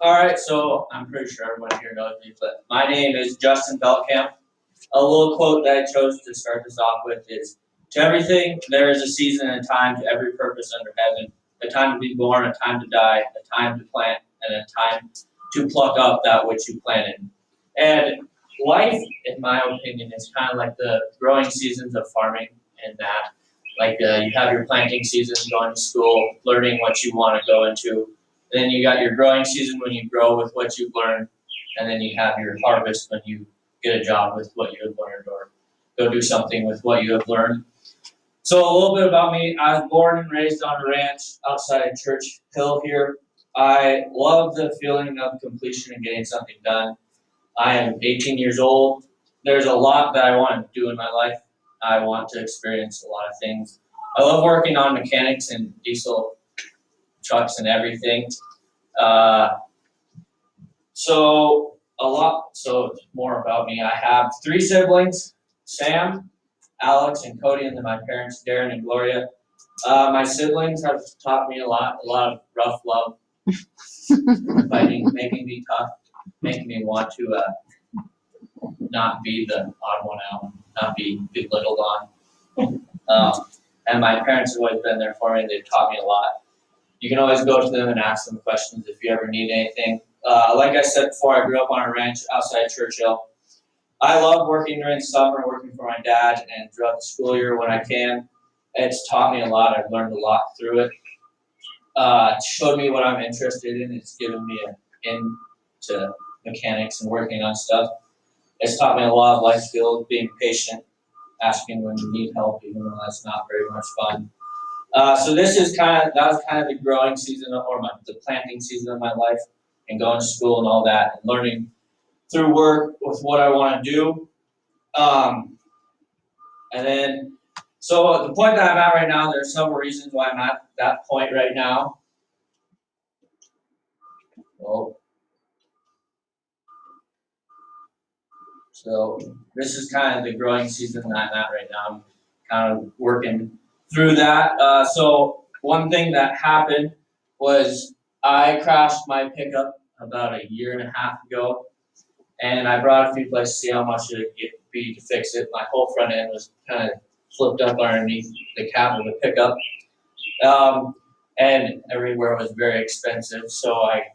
All right, so I'm pretty sure everyone here knows me, but my name is Justin Veltkamp. A little quote that I chose to start this off with is, "To everything there is a season and a time to every purpose under heaven, a time to be born, a time to die, a time to plant, and a time to pluck up that which you planted." And life, in my opinion, is kind of like the growing seasons of farming, and that, like you have your planting season, going to school, learning what you want to go into. Then you got your growing season when you grow with what you've learned, and then you have your harvest when you get a job with what you have learned or go do something with what you have learned. So a little bit about me. I was born and raised on a ranch outside Church Hill here. I love the feeling of completion and getting something done. I am 18 years old. There's a lot that I want to do in my life. I want to experience a lot of things. I love working on mechanics and diesel trucks and everything. Uh, so more about me. I have three siblings, Sam, Alex, and Cody, and then my parents, Darren and Gloria. My siblings have taught me a lot of rough love, fighting, making me tough, making me want to not be the odd one out, not be belittled on. And my parents have always been there for me. They've taught me a lot. You can always go to them and ask them questions if you ever need anything. Like I said before, I grew up on a ranch outside Churchill. I love working during summer, working for my dad, and throughout the school year when I can. It's taught me a lot. I've learned a lot through it. It showed me what I'm interested in. It's given me an into mechanics and working on stuff. It's taught me a lot of life skills, being patient, asking when you need help, even though that's not very much fun. So that was kind of the growing season the planting season of my life, and going to school and all that, and learning through work with what I want to do. And then, so the point that I'm at right now, there's several reasons why I'm at that point right now. So this is kind of the growing season that I'm at right now. I'm kind of working through that. So one thing that happened was I crashed my pickup about a year and a half ago, and I brought a few places to see how much it would be to fix it. My whole front end was kind of flipped up underneath the cab of the pickup, and everywhere was very expensive. So I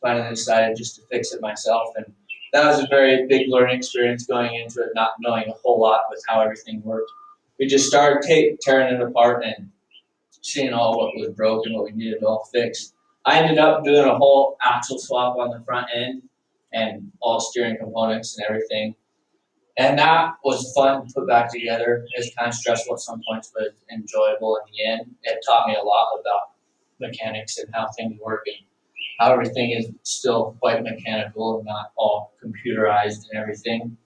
finally decided just to fix it myself, and that was a very big learning experience going into it, not knowing a whole lot with how everything worked. We just started tearing it apart and seeing all what was broken, what we needed all fixed. I ended up doing a whole axle swap on the front end and all steering components and everything. And that was fun to put back together. It was kind of stressful at some points, but enjoyable in the end. It taught me a lot about mechanics and how things work and how everything is still quite mechanical and not all computerized and everything.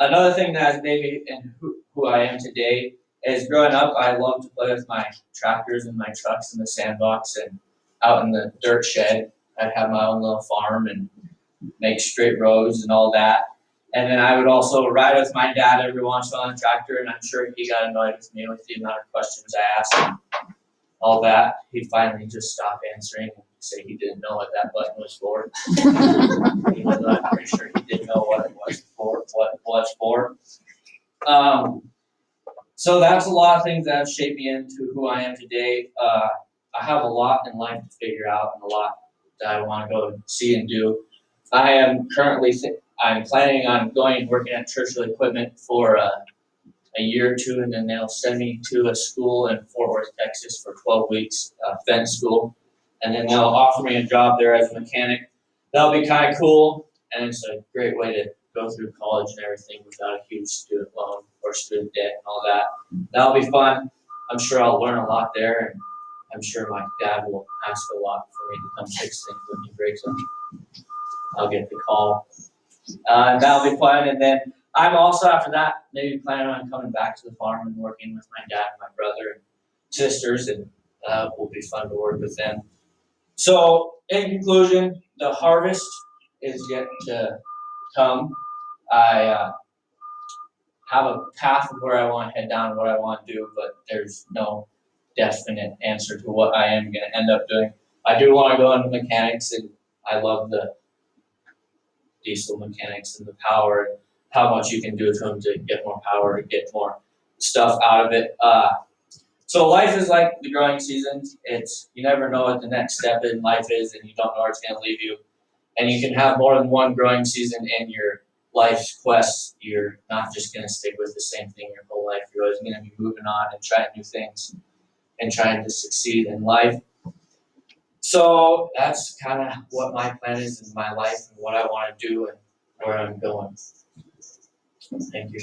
Another thing that has made me and who I am today is growing up, I loved to play with my tractors and my trucks in the sandbox and out in the dirt shed. I'd have my own little farm and make straight roads and all that. And then I would also ride with my dad every once in a while on a tractor, and I'm sure he got annoyed with me with the amount of questions I asked him. All that, he finally just stopped answering and say he didn't know what that button was for. Even though I'm pretty sure he didn't know what it was for. So that's a lot of things that have shaped me into who I am today. I have a lot in life to figure out and a lot that I want to go see and do. I am currently I'm planning on going and working at Churchill Equipment for a year or two, and then they'll send me to a school in Fort Worth, Texas for 12 weeks, fence school. And then they'll offer me a job there as a mechanic. That'll be kind of cool, and it's a great way to go through college and everything without a huge student loan or student debt and all that. That'll be fun. I'm sure I'll learn a lot there, and I'm sure my dad will ask a lot for me to come fix things when he breaks them. I'll get the call. That'll be fun, and then I'm also, after that, maybe planning on coming back to the farm and working with my dad and my brother and sisters, and will be fun to work with them. So, in conclusion, the harvest is yet to come. I have a path of where I want to head down and what I want to do, but there's no definite answer to what I am going to end up doing. I do want to go into mechanics, and I love the diesel mechanics and the power and how much you can do to them to get more power, to get more stuff out of it. So life is like the growing seasons. It's you never know what the next step in life is, and you don't know where it's going to leave you. And you can have more than one growing season in your life's quest. You're not just going to stick with the same thing your whole life. You're always going to be moving on and trying new things and trying to succeed in life. So that's kind of what my plan is in my life and what I want to do and where I'm going. Thank you.